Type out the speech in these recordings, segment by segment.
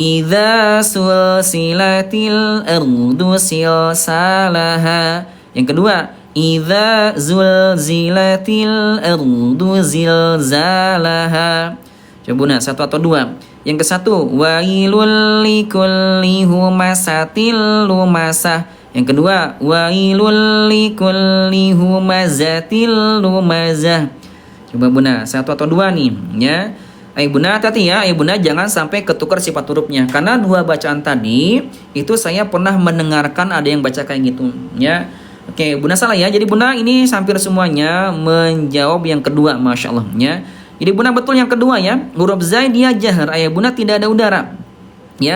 Idza sulsilatil ardu silsalaha. Yang kedua, idza zulzilatil ardu zilzalaha. Coba Bunda, satu atau dua. Yang ke satu, wailul likulli humasatil lumasah. Yang kedua, wailul likulli humazatil lumazah. Coba Bunda, satu atau dua nih, ya. Ayo Bunda, hati-hati ya, ayo Bunda jangan sampai ketukar sifat hurufnya. Karena dua bacaan tadi itu saya pernah mendengarkan ada yang baca kayak gitu, ya. Oke, Bunda salah ya. Jadi Bunda ini hampir semuanya menjawab yang kedua, masya Allah, ya. Jadi Bunda betul yang kedua ya. Huruf zai dia jahar, ayah Bunda tidak ada udara, ya.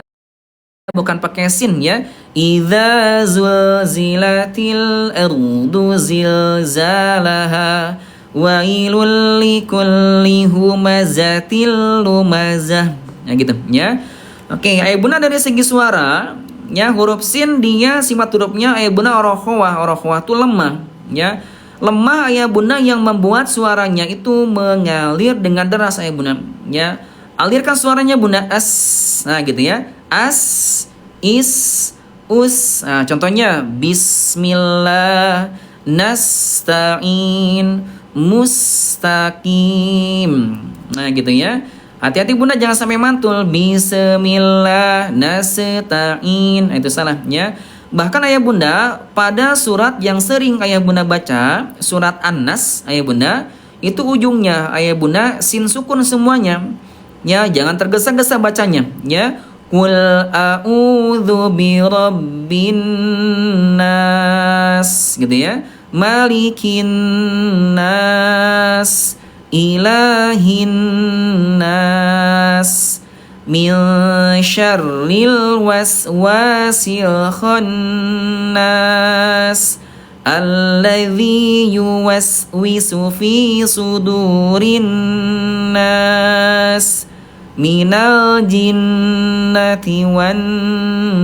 Bukan pakai sin ya. Idza zulzilatil ardu zilzalaha. Wailul likulli humazatil lumazah. Nah gitu ya. Oke, ayah Bunda dari segi suara ya, huruf sin dia sifat hurufnya ayah Bunda orokhwah. Orokhwah itu lemah ya. Lemah ayah Bunda yang membuat suaranya itu mengalir dengan deras ayah Bunda ya. Alirkan suaranya Bunda, as. Nah gitu ya. As, is, us. Nah, contohnya bismillah nasta'in mustaqim. Nah gitu ya. Hati-hati Bunda jangan sampai mantul. Bismillah nasta'in. Itu salah ya. Bahkan ayah Bunda pada surat yang sering ayah Bunda baca, surat An-Nas ayah Bunda, itu ujungnya ayah Bunda sin sukun semuanya. Ya, jangan tergesa-gesa bacanya ya. Qul a'udzu birabbin nas gitu ya. Malikin nas, ilahin nas, min syarril waswasil khannas, alladzi yuwaswisu fi sudurin nas, minal jinnati wan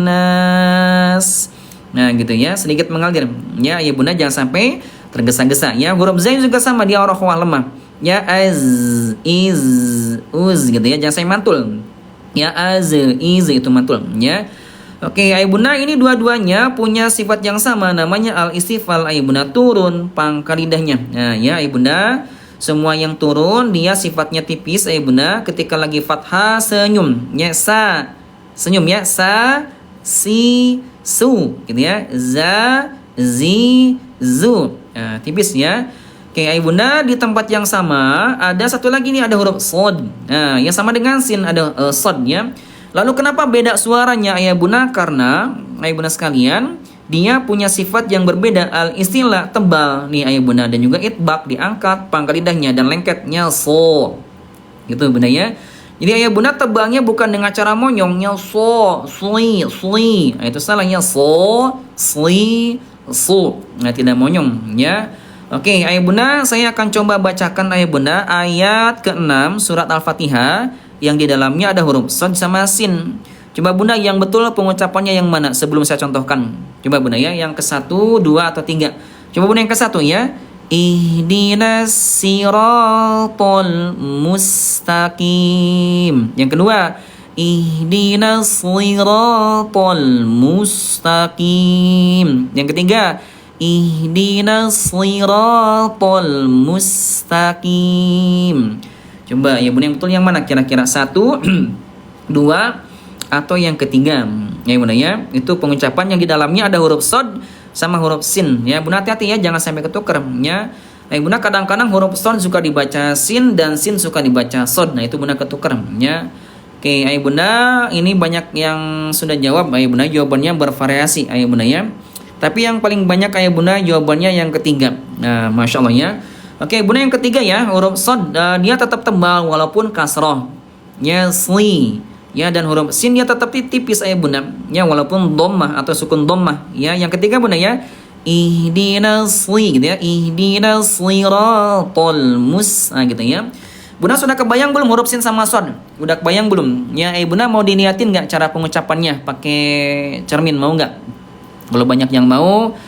nas. Nah gitu ya, sedikit mengalir ya, ya Bunda jangan sampai tergesa-gesa ya. Huruf zain juga sama, dia orokhwah lemah ya. Az, iz, uz gitu ya, jangan sampai mantul ya. Az, iz itu mantul ya. Oke ayah Bunda, ini dua-duanya punya sifat yang sama, namanya al istifal ayah Bunda, turun pangkal lidahnya. Nah ya ayah Bunda, semua yang turun dia sifatnya tipis ayah Bunda. Ketika lagi fathah senyum ya, sa senyum ya, sa, si, su gitu ya, za, zi, zu. Nah, tipis ya. Oke ayah Bunda, di tempat yang sama ada satu lagi nih, ada huruf sod. Nah yang sama dengan sin, ada sod ya. Lalu kenapa beda suaranya ayah Bunda? Karena ayah Bunda sekalian, dia punya sifat yang berbeda. Al istilah tebal nih ayah Bunda, dan juga itbak diangkat pangkal lidahnya dan lengketnya so gitu Bunda ya. Jadi ayah Bunda tebalnya bukan dengan cara monyongnya so, sli, sli. Nah, itu salahnya so, sli, su. Nah, tidak monyong ya. Oke, ayah Bunda, saya akan coba bacakan ayah Bunda ayat ke-6 surat Al-Fatihah yang di dalamnya ada huruf sod sama sin. Coba Bunda yang betul pengucapannya yang mana sebelum saya contohkan. Coba Bunda ya, yang ke-1, 2 atau 3. Coba Bunda yang ke-1 ya. Ihdinas siratal mustaqim. Yang kedua, ihdinas siratal mustaqim. Yang ketiga, ihdinas siratal mustaqim. Coba ya Bunda yang betul yang mana kira-kira, 1, 2 atau yang ketiga ya Bunda ya. Itu pengucapan yang di dalamnya ada huruf sod sama huruf sin ya Bunda, hati-hati ya jangan sampai ketuker ya. Nah Bunda kadang-kadang huruf sod suka dibaca sin dan sin suka dibaca sod, nah itu Bunda ketuker ya. Oke ayah Bunda, ini banyak yang sudah jawab ayah Bunda, jawabannya bervariasi ayah Bunda ya. Tapi yang paling banyak ayah Bunda jawabannya yang ketiga. Nah masya Allah ya. Oke Bunda yang ketiga ya, huruf sod dia tetap tebal walaupun kasroh ya, sli ya, dan huruf sin dia tetap tipis ayah Bunda ya, walaupun dhammah atau sukun dhammah ya. Yang ketiga Bunda ya, ihdinas gitu ya, ihdinas siratal nah gitu ya. Bunda sudah kebayang belum huruf sin sama sod? Udah kebayang belum ya ayah Bunda? Mau diniatin nggak cara pengucapannya pakai cermin, mau nggak? Kalau banyak yang mau,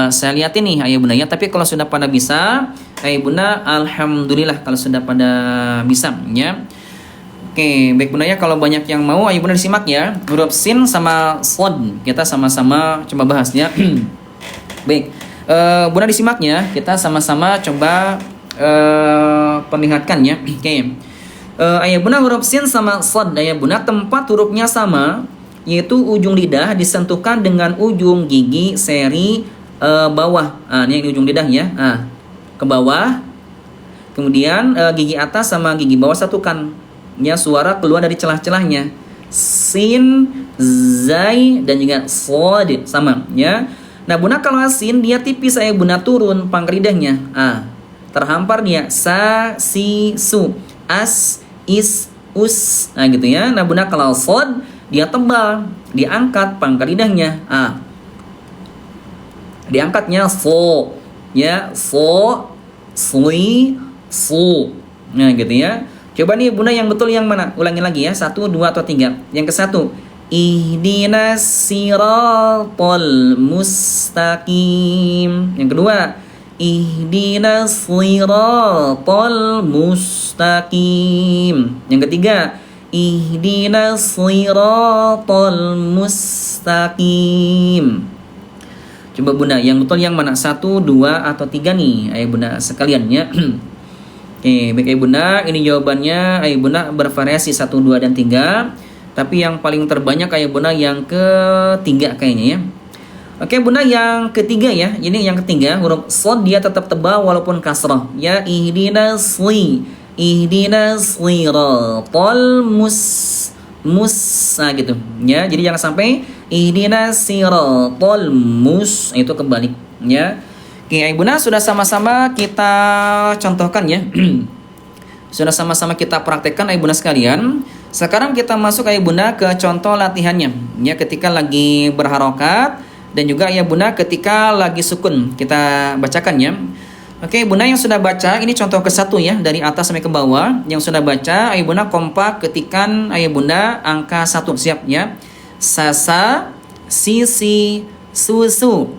saya liatin nih ayah Bunda ya. Tapi kalau sudah pada bisa ayah Bunda, alhamdulillah kalau sudah pada bisa ya. Oke, baik Bunda ya, kalau banyak yang mau ayo Bunda disimak ya. Huruf sin sama shad kita sama-sama coba bahas ya. Baik. Bunda disimaknya, kita sama-sama coba perlihatkan ya. Oke. Ayah Bunda huruf sin sama shad, ayah Bunda tempat hurufnya sama, yaitu ujung lidah disentuhkan dengan ujung gigi seri bawah. Ini ujung lidah ya. Ke bawah. Kemudian gigi atas sama gigi bawah satukan. Ya, suara keluar dari celah-celahnya. Sin, zai dan juga shad sama ya. Nah, Bunda kalau sin dia tipis ayah Bunda turun pangkal lidahnya. Terhampar dia sa, si, su, as, is, us. Nah, gitu ya. Nah, Bunda kalau shad dia tebal, diangkat pangkal lidahnya. Diangkatnya so. Ya, so, sui, su. Nah, gitu ya. Coba nih Bunda yang betul yang mana? Ulangi lagi ya. 1, 2 atau 3. Yang ke 1. Ihdinas siratal mustaqim. Yang kedua. Ihdinas siratal mustaqim. Yang ketiga. Ihdinas siratal mustaqim. Coba Bunda yang betul yang mana? 1, 2 atau 3 nih. Ayo Bunda sekalian ya. Oke, baik Bunda, ini jawabannya Bunda bervariasi 1, 2 dan 3. Tapi yang paling terbanyak Bunda yang ketiga kayaknya ya. Oke Bunda, yang ketiga ya. Ini yang ketiga, huruf shad dia tetap tebal walaupun kasrah. Ya, ihdinas siratal nah gitu. Ya, jadi jangan sampai ihdinas siratal itu kebalik ya. Oke, Bunda sudah sama-sama kita contohkan ya. Sudah sama-sama kita praktekkan Bunda sekalian. Sekarang kita masuk Bunda ke contoh latihannya. Ya, ketika lagi berharokat dan juga Bunda ketika lagi sukun. Kita bacakan ya. Oke, Bunda yang sudah baca, ini contoh ke-1 ya, dari atas sampai ke bawah. Yang sudah baca, Bunda kompak ketikan Bunda angka 1. Siap ya. Sasa, sisi, susu,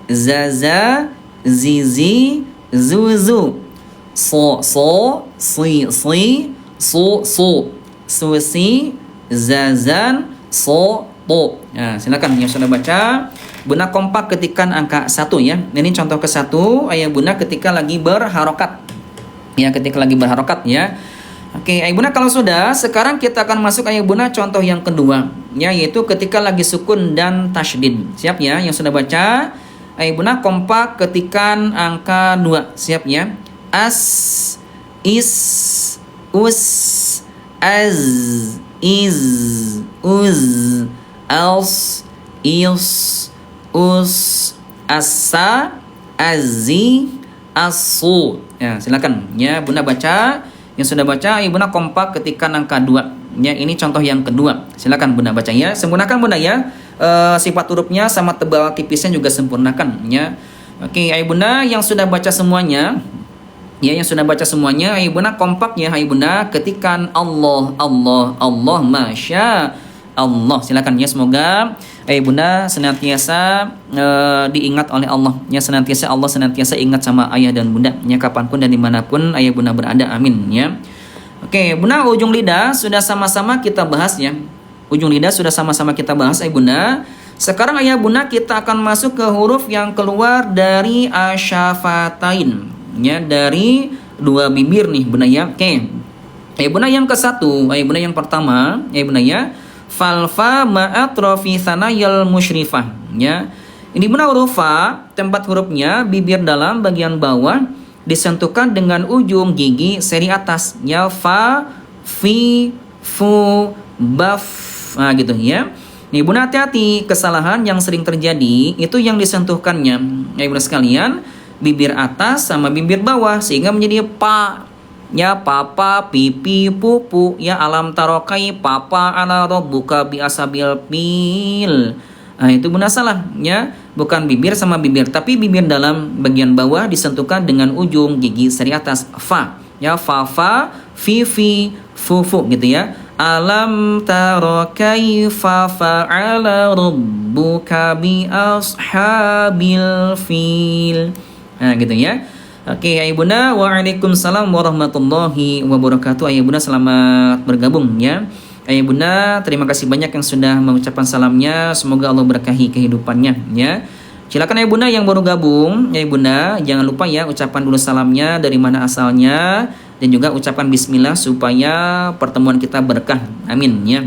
zaza, zizi, zuzu, so, si, su, susi, zazan, so, to. Nah, silakan yang sudah baca, Bunda kompak ketikan angka 1 ya. Ini contoh ke-1 Bunda ketika lagi berharokat. Ya, ketika lagi berharokat ya. Oke, Bunda kalau sudah, sekarang kita akan masuk Bunda contoh yang kedua ya, yaitu ketika lagi sukun dan tasydid. Siap ya, yang sudah baca Bunda kompak ketikan angka 2. Siap ya. As, is, us, az, is, uz, als, is, us, asa, azi, asu. Ya, silakan ya Bunda baca. Yang sudah baca Bunda kompak ketikan angka 2. Ya, ini contoh yang kedua. Silakan Bunda baca ya. Sempurnakan Bunda ya. Sifat hurufnya sama tebal tipisnya juga sempurnakan ya. Oke, Bunda yang sudah baca semuanya. Ya, yang sudah baca semuanya, Bunda kompak ya Bunda ketikan Allah, Allah, Allah, masya Allah. Silakan ya, semoga Bunda senantiasa diingat oleh Allah ya, senantiasa Allah senantiasa ingat sama ayah dan Bunda ya, kapanpun dan dimanapun Bunda berada, amin ya. Oke Bunda, ujung lidah sudah sama-sama kita bahas ya. Ujung lidah sudah sama-sama kita bahas Bunda. Sekarang Bunda kita akan masuk ke huruf yang keluar dari asyafatain ya, dari dua bibir nih Bunda ya. Oke. Bunda yang ke-1, Bunda yang pertama Bunda ya. Falfa ma'atrofi sanayal musyrifah ya. Ini Bunda huruf fa, tempat hurufnya bibir dalam bagian bawah disentuhkan dengan ujung gigi seri atas ya. Fa, fi, fu, baf. Nah gitu ya. Nih Bunda hati-hati, kesalahan yang sering terjadi itu yang disentuhkannya Bunda sekalian, bibir atas sama bibir bawah sehingga menjadi pa ya, papa, pipi, pupu ya, alam tarokai papa ana rabbuka bi asabil pil. Nah itu Bunda salah ya, bukan bibir sama bibir, tapi bibir dalam bagian bawah disentuhkan dengan ujung gigi seri atas fa ya, fa fa, fi fi, fu fu gitu ya. Alam tara kaifa fa'ala rabbuka bi ashabil fil. Nah gitu ya. Oke, Ayah Bunda, waalaikumsalam warahmatullahi wabarakatuh. Ayah Bunda selamat bergabung ya. Ayah Bunda, terima kasih banyak yang sudah mengucapkan salamnya. Semoga Allah berkahi kehidupannya ya. Silakan Ayah Bunda yang baru gabung, Ayah Bunda jangan lupa ya ucapan dulu salamnya, dari mana asalnya, dan juga ucapan bismillah supaya pertemuan kita berkah. Amin ya.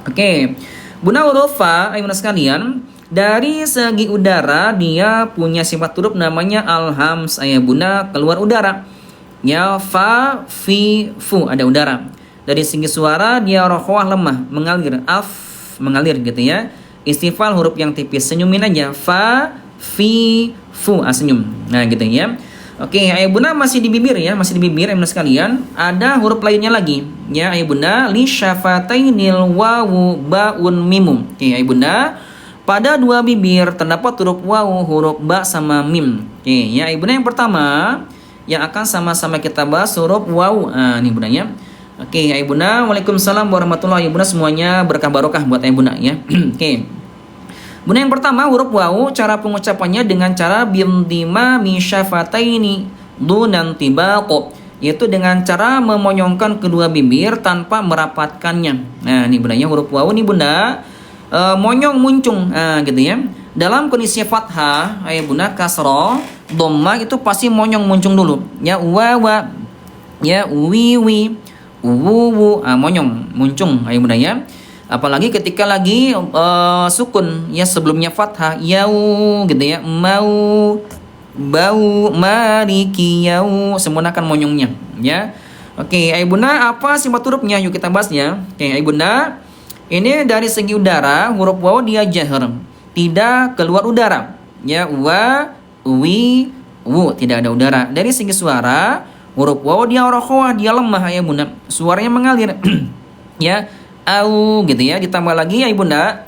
Oke. Bunda huruf fa, Ayah Bunda sekalian, dari segi udara dia punya sifat huruf namanya al-hams. Ayah Bunda keluar udara. Ya, fa, fi, fu, ada udara. Dari segi suara dia rokhwah lemah, mengalir, mengalir gitu ya. Istifal huruf yang tipis, senyumin aja, fa, fi, fu, senyum. Nah gitu ya. Oke, Ayah Bunda masih di bibir ya, masih di bibir Ayah Bunda sekalian. Ada huruf lainnya lagi ya Ayah Bunda, li syafatainil wawu baun mimum. Oke Ayah Bunda, pada dua bibir terdapat huruf wawu, huruf ba sama mim. Oke ya Ayah Bunda, yang pertama yang akan sama-sama kita bahas huruf wawu. Ini Bunda ya. Oke, Ayah Bunda, waalaikumsalam warahmatullahi wabarakatuh. Bunda semuanya berkah barokah buat Ayah Bunda ya. Oke. Bunda yang pertama huruf wawu, cara pengucapannya dengan cara bimdima misyafataini dunan tibaqo, yaitu dengan cara memonyongkan kedua bibir tanpa merapatkannya. Nah, ini Bunda ya, huruf wawu nih Bunda monyong muncung gitu ya. Dalam kondisi fathah Ayah Bunda, kasroh, dhamma itu pasti monyong muncung dulu. Ya, wawa, ya, wiwi, wuwu, monyong muncung Ayah Bunda ya. Apalagi ketika lagi sukun ya, sebelumnya fathah, yau gitu ya, mau, bau, mariki, yau, semua akan monyongnya ya. Oke Ayah Bunda, apa sifat hurufnya? Yuk kita bahas ya. Oke Ayah Bunda, ini dari segi udara huruf wawu dia jahar, tidak keluar udara ya. Wa, wi, wu, tidak ada udara. Dari segi suara huruf wawu dia rokhwah, dia lemah Ayah Bunda, suaranya mengalir ya, au gitu ya. Ditambah lagi Ayah Bunda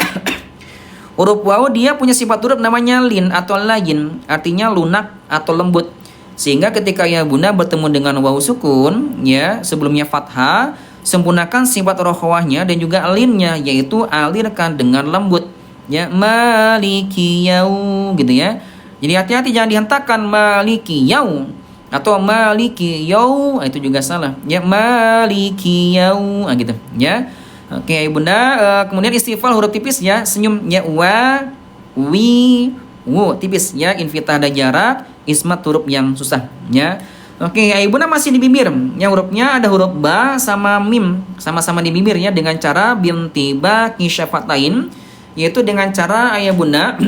huruf wawu dia punya sifat huruf namanya lin atau layin, artinya lunak atau lembut, sehingga ketika Ayah Bunda bertemu dengan wawu sukun ya, sebelumnya fathah, sempurnakan sifat rokhwahnya dan juga linnya, yaitu alirkan dengan lembut ya, maliki yau gitu ya. Jadi hati-hati jangan dihentakkan maliki yau atau maliki yau, itu juga salah ya, maliki yau gitu ya. Oke Ayah Bunda, kemudian istifal huruf tipis ya, senyum ya, wa, wi, wu, tipis ya, infitah ada jarak, ismat huruf yang susah ya. Oke Ayah Bunda masih di bibir ya, hurufnya ada huruf ba sama mim, sama-sama di bibir ya, dengan cara bintiba kisyafatain, yaitu dengan cara Ayah Bunda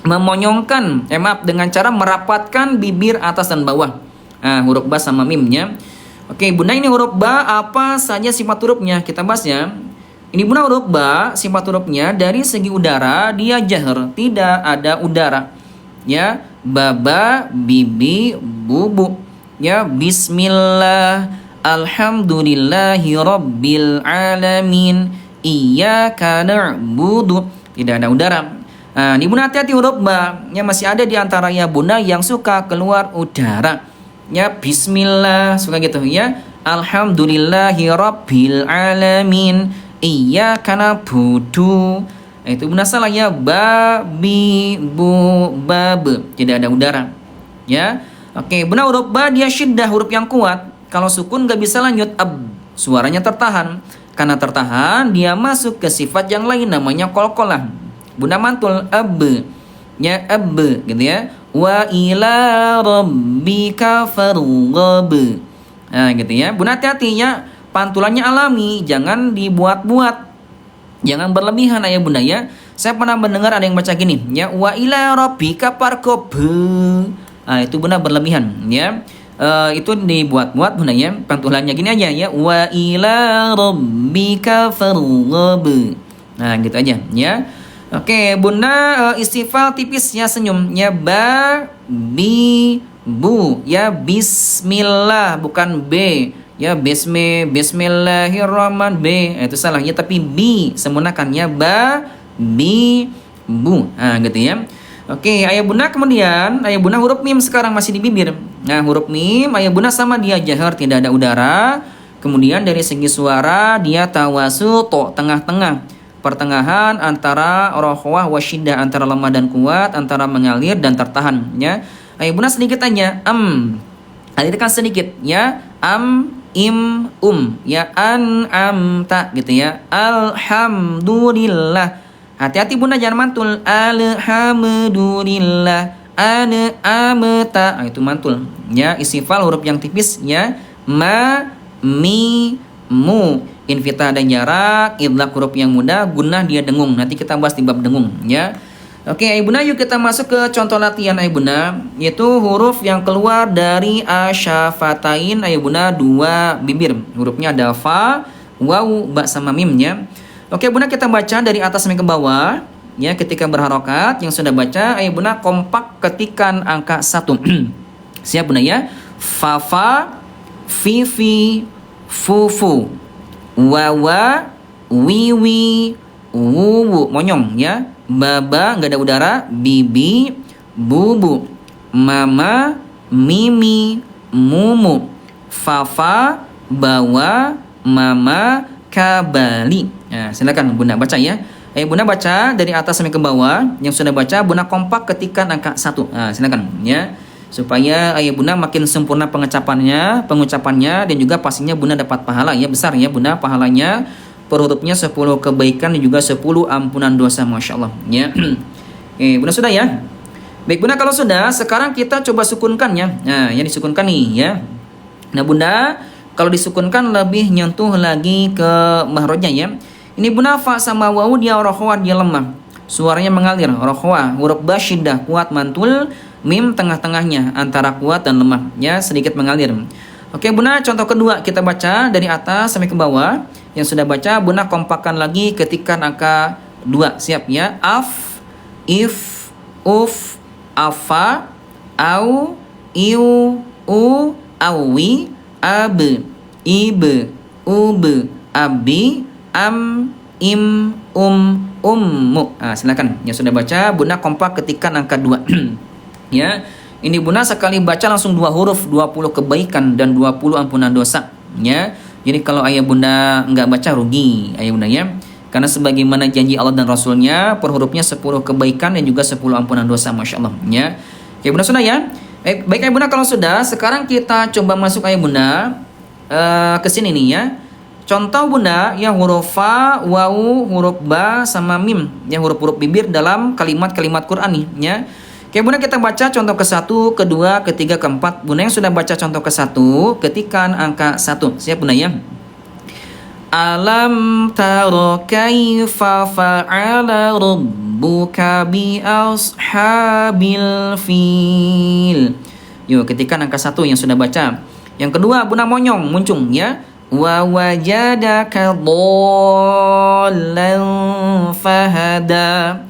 memonyongkan, dengan cara merapatkan bibir atas dan bawah. Huruf ba sama mimnya. Oke Bunda, ini huruf ba apa saja sifat hurufnya? Kita bahas ya. Ini Bunda huruf ba, sifat hurufnya dari segi udara dia jahar, tidak ada udara. Ya, baba, bibi, bubu. Ya, bismillah, alhamdulillahi rabbil alamin, iyyaka na'budu. Tidak ada udara. Ini Bunda hati-hati huruf ba, yang masih ada di antara ya Bunda yang suka keluar udara. Ya, bismillah suka gitu ya, alhamdulillahi rabbil alamin, iyyaka na'budu. Itu Bunda salah ya, ba, bi, bu, bab, tidak ada udara ya. Oke Bunda, huruf ba dia syiddah, huruf yang kuat, kalau sukun gak bisa lanjut, suaranya tertahan. Karena tertahan dia masuk ke sifat yang lain namanya qalqalah. Bunda mantul ya, gitu ya, wa ila rabbika farghab. Gitu ya. Bunda hati-hati ya, pantulannya alami, jangan dibuat-buat, jangan berlebihan Ayah Bunda ya. Saya pernah mendengar ada yang baca gini ya, wa ila rabbika farghab. Itu Bunda berlebihan ya. Itu dibuat-buat Bunda ya. Pantulannya gini aja ya, wa ila rabbika farghab. Gitu aja ya. Oke Bunda, istifal tipisnya senyum ya, ba, bi, bu ya, bismillah bukan b ya, bismillahirrahman, b itu salah ya, tapi bi sempurnakan ya, ba, bi, bu, gitu ya. Oke Ayah Bunda, kemudian Ayah Bunda huruf mim sekarang masih di bibir. Huruf mim Ayah Bunda sama dia jahar, tidak ada udara. Kemudian dari segi suara dia tawasut, tengah-tengah, pertengahan antara rokhwah wasyiddah, antara lemah dan kuat, antara mengalir dan tertahan ya. Ayah bunda sedikit aja. Alirkan sedikit ya. Im, ya an'amta gitu ya. Alhamdulillah. Hati-hati bunda jangan mantul. Alhamdulillah. An'amta. Nah, itu mantul. Ya, istifal huruf yang tipis ya. Ma, mi, mu. Infitah dan jarak, idlaq huruf yang mudah, gunnah dia dengung. Nanti kita bahas di bab dengung ya. Oke, ayah bunda, yuk kita masuk ke contoh latihan ayah bunda, yaitu huruf yang keluar dari asyafatain ayah bunda, dua bibir. Hurufnya ada fa, waw, ba sama mim ya. Oke bunda, kita baca dari atas sampai ke bawah ya. Ketika berharokat, yang sudah baca ayah bunda kompak ketikan angka 1. Siap bunda ya. Fafa, fifi, fufu, wawa, wiwi, wuwu, monyong ya. Baba nggak ada udara, bibi, bubu, mama, mimi, mumu, fafa, bawa, mama, kabali. Nah, silakan bunda baca ya. Bunda baca dari atas sampai ke bawah. Yang sudah baca bunda kompak ketikkan angka 1. Nah, silakan ya. Supaya ayah bunda makin sempurna pengucapannya dan juga pastinya bunda dapat pahala ya, besar ya bunda pahalanya. Per hurufnya 10 kebaikan dan juga 10 ampunan dosa, Masya Allah ya. Bunda sudah ya. Baik bunda, kalau sudah sekarang kita coba sukunkan ya. Nah yang disukunkan nih ya. Nah bunda, kalau disukunkan lebih nyentuh lagi ke mahrojnya ya. Ini bunda fa sama wawu dia rokhwah, dia lemah, suaranya mengalir. Rokhwah huruf ba syiddah kuat mantul, mim tengah-tengahnya antara kuat dan lemah ya, sedikit mengalir. Oke bunda, contoh kedua kita baca dari atas sampai ke bawah. Yang sudah baca bunda kompakkan lagi ketikan angka 2. Siap ya. Af, if, uf, afa, au, iu, u, awi, ab, ib, ub, abi, am, im, ummu. Nah, silakan. Yang sudah baca bunda kompak ketikan angka 2. Ya. Ini bunda sekali baca langsung 2 huruf, 20 kebaikan dan 20 ampunan dosa ya. Jadi kalau ayah bunda nggak baca rugi ayah bunda ya. Karena sebagaimana janji Allah dan Rasulnya, per hurufnya 10 kebaikan dan juga 10 ampunan dosa, Masya Allah ya. Oke bunda sudah ya. Baik ayah bunda, kalau sudah sekarang kita coba masuk ayah bunda ke sini nih ya. Contoh bunda ya, huruf fa, wawu, huruf ba sama mim ya, huruf-huruf bibir dalam kalimat-kalimat Quran nih ya. Oke bunda, kita baca contoh ke-1, ke-2, ke-3, ke-4. Bunda yang sudah baca contoh ke-1, ketikan angka 1. Siap bunda ya. Alam taro kaifa fa'ala rabbuka bi ashabil fil. Yuk, ketikan angka 1 yang sudah baca. Yang kedua bunda monyong muncung ya. Wa wajadaka dhallan fahada.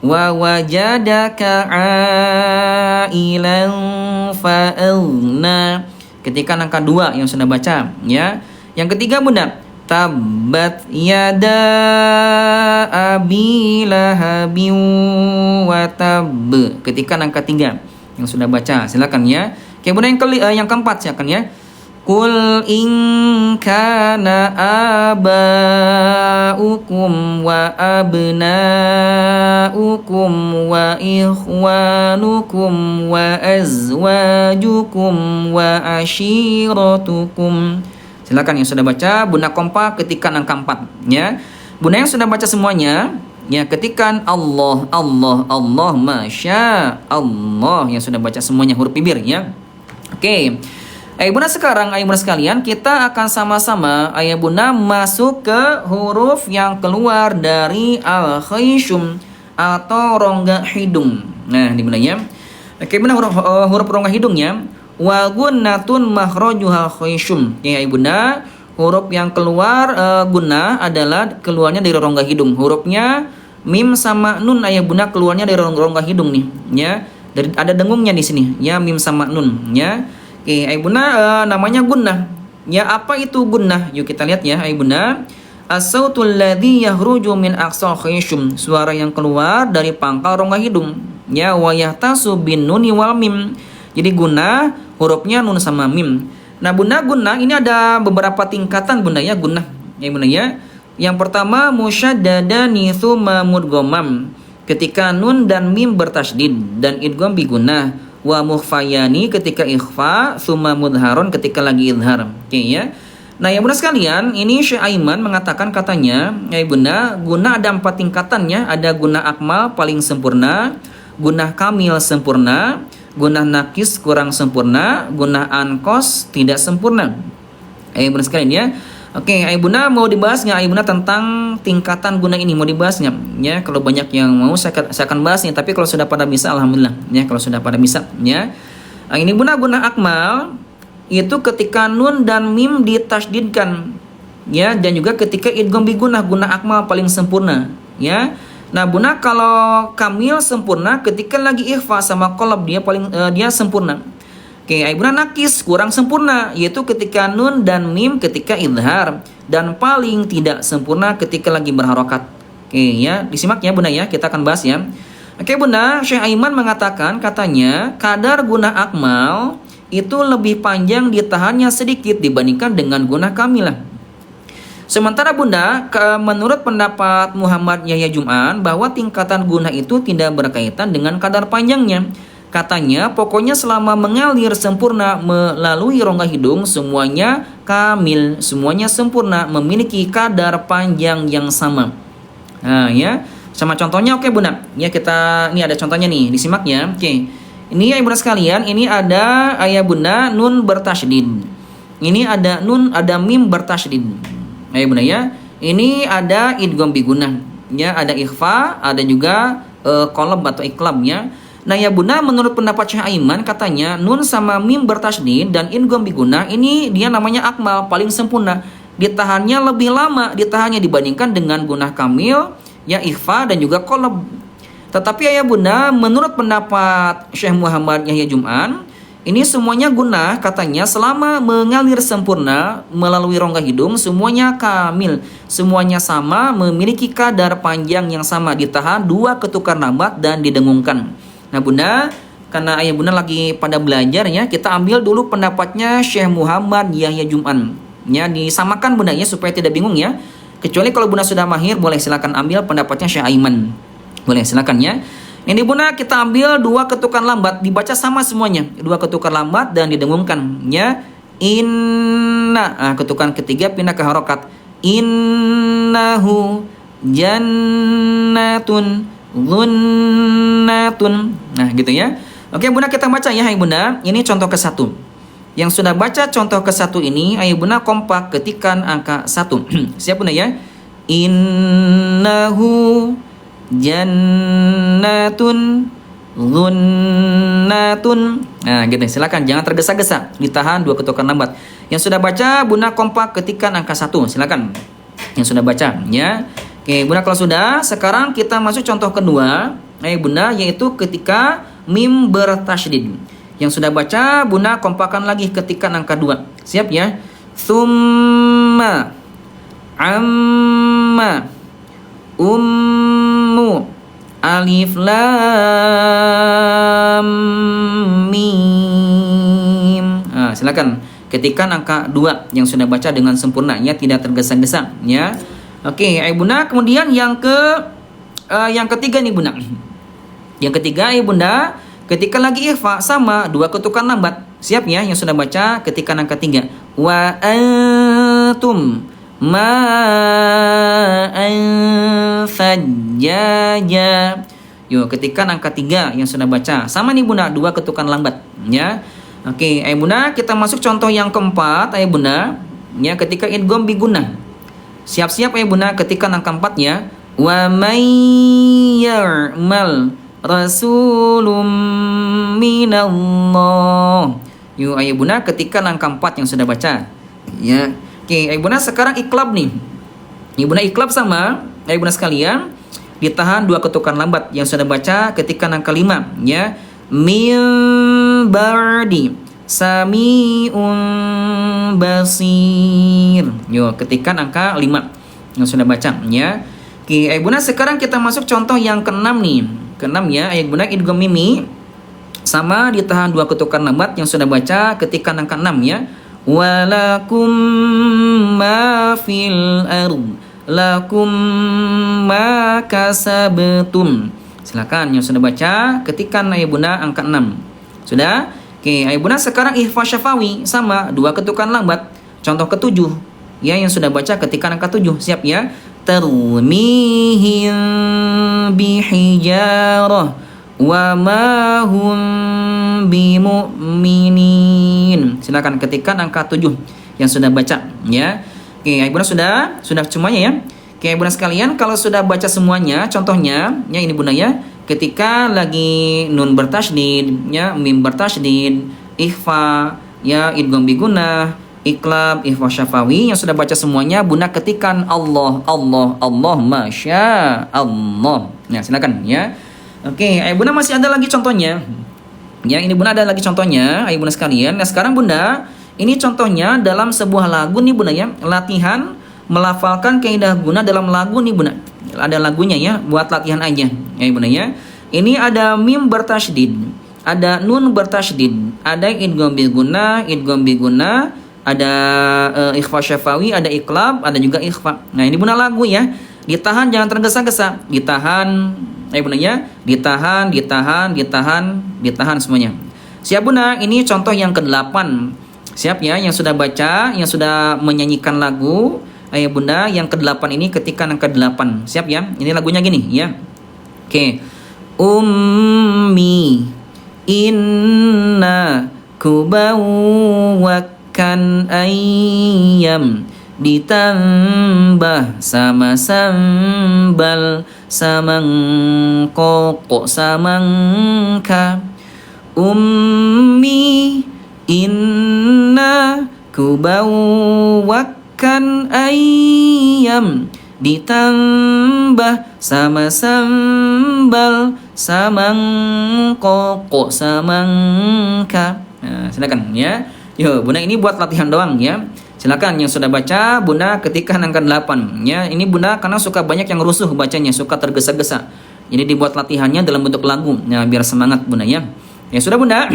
Wa wajadaka ailan fa'aghna. Ketika angka 2 yang sudah baca ya. Yang ketiga bunda, tabbat yada abi lahabin wa tab. Ketika angka 3 yang sudah baca, silakan ya. Oke bunda, yang keempat silakan ya. Kul in kana aba'ukum wa abna'ukum wa ikhwanukum wa azwajukum wa ashiratukum. Silakan yang sudah baca bunda kompak ketikan angka 4 ya. Bunda yang sudah baca semuanya ya, ketikan Allah, Allah, Allah, Masya Allah. Yang sudah baca semuanya huruf bibir ya. Oke. Ayah bunda, sekarang ayah bunda sekalian kita akan sama-sama ayah bunda masuk ke huruf yang keluar dari al-khayshum atau rongga hidung. Nah ini bunda ya. Oke bunda, huruf rongga hidungnya wa gunnatun makhrajuha khayshum ya ayah bunda. Huruf yang keluar gunnah adalah keluarnya dari rongga hidung. Hurufnya mim sama nun ayah bunda keluarnya dari rongga hidung nih ya. Dari ada dengungnya di sini ya, mim sama nun ya. Oke, ayah bunda namanya gunnah. Ya, apa itu gunnah? Yuk kita lihat ya, ayah bunda. As-sautul ladzi yahruju min aqsal khayshum, suara yang keluar dari pangkal rongga hidung. Ya, wa yahtasu bin nuni wal mim. Jadi gunnah hurufnya nun sama mim. Nah, bunda gunnah ini ada beberapa tingkatan bunda ya, gunnah. Ya bunda ya. Yang pertama musyaddadani tsumma mudghamam. Ketika nun dan mim bertasydid dan idgham bi gunnah. wa mukhfayani ketika ikhfa, summa mudharun ketika lagi idhar. Oke ya. Nah ya bunda sekalian, ini Syekh Aiman mengatakan katanya, ya bunda, guna ada 4 tingkatannya, ada guna akmal paling sempurna, guna kamil sempurna, guna nakis kurang sempurna, guna ankos tidak sempurna. Ya bunda sekalian ya. Oke, ya bunda mau dibahas nggak bunda tentang tingkatan guna ini, mau dibahasnya? Ya kalau banyak yang mau saya akan bahasnya, tapi kalau sudah pada bisa alhamdulillah. Ya kalau sudah pada bisa ya. Nah, ini bunda guna akmal itu ketika nun dan mim ditasydidkan ya, dan juga ketika idgham bigunah, guna akmal paling sempurna ya. Nah bunda kalau kamil sempurna ketika lagi ikhfa sama qalb, dia sempurna. Oke, bunda nakis kurang sempurna yaitu ketika nun dan mim ketika idhar, dan paling tidak sempurna ketika lagi berharokat. Oke ya, disimak ya bunda ya, kita akan bahas ya. Oke bunda, Syekh Aiman mengatakan katanya kadar guna akmal itu lebih panjang ditahannya sedikit dibandingkan dengan guna kamilah. Sementara bunda, menurut pendapat Muhammad Yahya Jum'an bahwa tingkatan guna itu tidak berkaitan dengan kadar panjangnya. Katanya pokoknya selama mengalir sempurna melalui rongga hidung semuanya kamil, semuanya sempurna, memiliki kadar panjang yang sama. Nah ya, sama contohnya oke bunda. Ya kita, ini ada contohnya nih, disimak ya. Oke. Ini ayah bunda sekalian, ini ada ayah bunda nun bertasydid. Ini ada nun, ada mim bertasydid. Ayah bunda ya. Ini ada idgham bigunah. Ya, ada ikhfa, ada juga qalb atau iqlab ya. Nah ya bunda, menurut pendapat Syekh Aiman katanya nun sama mim bertasydid dan idgham bigunah ini dia namanya akmal paling sempurna. Ditahannya lebih lama, ditahannya dibandingkan dengan gunah kamil, ya ikhfa dan juga qalb. Tetapi ayah bunda, menurut pendapat Syekh Muhammad Yahya Jum'an, ini semuanya guna katanya selama mengalir sempurna melalui rongga hidung semuanya kamil, semuanya sama, memiliki kadar panjang yang sama, ditahan 2 ketukan lambat dan didengungkan. Nah bunda, karena ayah bunda lagi pada belajar ya, kita ambil dulu pendapatnya Syekh Muhammad Yahya Jum'an. Ya, disamakan bunda ya supaya tidak bingung ya. Kecuali kalau bunda sudah mahir, boleh silakan ambil pendapatnya Syekh Aiman. Boleh silakan ya. Ini bunda kita ambil 2 ketukan lambat, dibaca sama semuanya. 2 ketukan lambat dan didengungkan ya. Inna, ketukan ketiga pindah ke harokat. Innahu jannatun dhunnatun. Nah gitu ya. Oke bunda, kita baca ya hai bunda. Ini contoh ke-1. Yang sudah baca contoh ke-1 ini, ayo bunda kompak ketikkan angka 1. Siap bunda ya. Innahu jannatun dhunnatun. Nah gitu, silakan jangan tergesa-gesa, ditahan 2 ketukan lambat. Yang sudah baca bunda kompak ketikkan angka 1, silakan. Yang sudah baca ya. Oke bunda, kalau sudah, sekarang kita masuk contoh kedua bunda, yaitu ketika mim bertasydid. Yang sudah baca bunda kompakan lagi ketikkan angka 2. Siap ya. Summa amma ummu alif lam mim. Silakan ketikkan angka 2 yang sudah baca dengan sempurna ya, tidak tergesa-gesa ya. Oke, bunda, kemudian yang ketiga nih bunda. Yang ketiga bunda, ketika lagi ikhfa sama 2 ketukan lambat. Siap ya, yang sudah baca ketikkan angka 3. Wa antum ma'an fajjaja. Yuk, ketikkan angka 3 yang sudah baca. Sama nih bunda, 2 ketukan lambat ya. Oke, bunda, kita masuk contoh yang keempat bunda. Ya, ketika idgham bigunah. Siap-siap bunda, ketikkan angka 4 ya. Wa may ya'mal rasulun minallah. Yuk bunda, ketikkan angka 4 yang sudah baca ya. Oke, bunda, sekarang iklab nih. Bunda iklab sama bunda sekalian, ditahan 2 ketukan lambat yang sudah baca ketikkan angka 5 ya. Min bardi sami'un basir. Yuk, ketikkan angka 5 yang sudah baca ya. Oke, bunda, sekarang kita masuk contoh yang ke-6 nih. Ke-6 ya, bunda idgham mimi sama ditahan 2 ketukan lambat yang sudah baca ketikkan angka 6 ya. Walakum ma fil ard lakum ma kasabtum. Silakan yang sudah baca ketikkan bunda angka 6. Sudah? Oke, ayo Bunda sekarang ikhfa syafawi sama dua ketukan lambat. Contoh ketujuh ya yang sudah baca ketikan angka 7. Siap ya? Tarmihim bihijarah wa ma hum bimu'minin. Silakan ketikkan angka 7 yang sudah baca ya. Oke, ayo Bunda sudah semuanya ya. Oke, Bunda sekalian, kalau sudah baca semuanya, contohnya ya ini Bunda ya. Ketika lagi nun bertasydid ya, mim bertasydid, ikhfa ya, idgham bigunnah, iqlab, ikhfa syafawi yang sudah baca semuanya, Bunda ketikkan Allah, Allah, Allah, masya Allah. Nah, silakan ya. Oke, ayo Bunda masih ada lagi contohnya. Ya, ini Bunda ada lagi contohnya, ayo Bunda sekalian. Nah, sekarang Bunda, ini contohnya dalam sebuah lagu nih Bunda ya. Latihan melafalkan kaidah guna dalam lagu nih Bunda. Ada lagunya ya, buat latihan aja. Ya Bunda ya. Ini ada mim bertasydid, ada nun bertasydid, ada idgham bigunnah, ada ikhfa syafawi, ada iqlab, ada juga ikhfa. Nah, ini Bunda lagu ya. Ditahan jangan tergesa-gesa. Ditahan, ayo Bunda ya. Ditahan semuanya. Siap Bunda, ini contoh yang ke-8. Siap ya, yang sudah baca, yang sudah menyanyikan lagu. Ayo Bunda, yang ke-8 ini ketika angka 8. Siap ya? Ini lagunya gini ya. Oke. Ummi inna kubawwakan ayyam ditambah sama sambal samangkok samangka. Ummi inna kubawwakan ayam ditambah sama sambal samangkok samangka. Nah, silakan ya. Yo, Bunda ini buat latihan doang ya. Silakan yang sudah baca Bunda ketika angka 8 ya. Ini Bunda karena suka banyak yang rusuh bacanya, suka tergesa-gesa. Jadi dibuat latihannya dalam bentuk lagu. Nah, biar semangat Bunda ya. Ya sudah Bunda.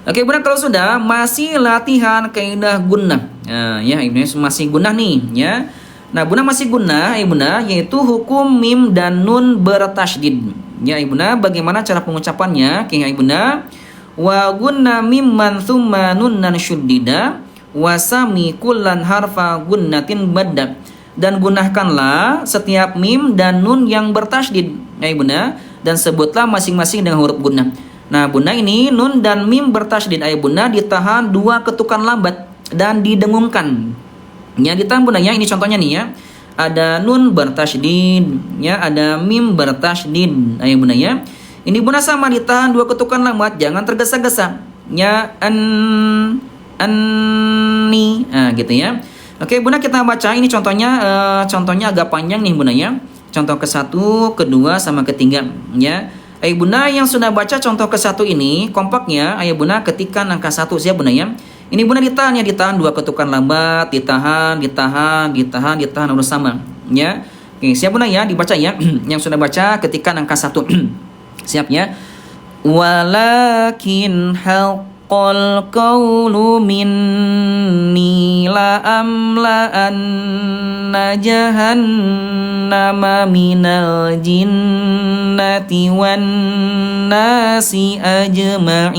Oke Bunda, kalau sudah masih latihan kaidah gunnah. Nah, ya ini masih gunnah nih ya. Nah, Bunda masih gunnah ya Bunda, yaitu hukum mim dan nun bertasydid. Ya Bunda, bagaimana cara pengucapannya? Oke ya Bunda. Wa gunna mimman thumma nunnan syuddida wa sami kullan harfa gunnatin badda. Dan gunakanlah setiap mim dan nun yang bertasydid ya Bunda, dan sebutlah masing-masing dengan huruf gunnah. Nah Bunda, ini nun dan mim bertasydid ayah Bunda ditahan dua ketukan lambat dan didengungkan. Ya ditahan Bunda ya, ini contohnya nih ya. Ada nun bertasydid ya, ada mim bertasydid ayah Bunda ya. Ini Bunda sama ditahan dua ketukan lambat, jangan tergesa-gesa. Ya ni. Nah gitu ya. Oke Bunda, kita baca ini contohnya agak panjang nih Bunda ya. Contoh ke-1, kedua sama ketiga ya. Ayo Bunda yang sudah baca contoh ke-1 ini kompaknya, ayo Bunda ketikkan angka 1. Siap Bunda ya. Ini Bunda ditahan ya, ditahan dua ketukan lambat, ditahan harus sama ya. Oke, siap Bunda ya, dibaca ya. Yang sudah baca ketikkan angka 1. Siap ya. Walakin haqqal qawlu minni la amla'anna jahannama minal jinnati wan nasi ajma'in.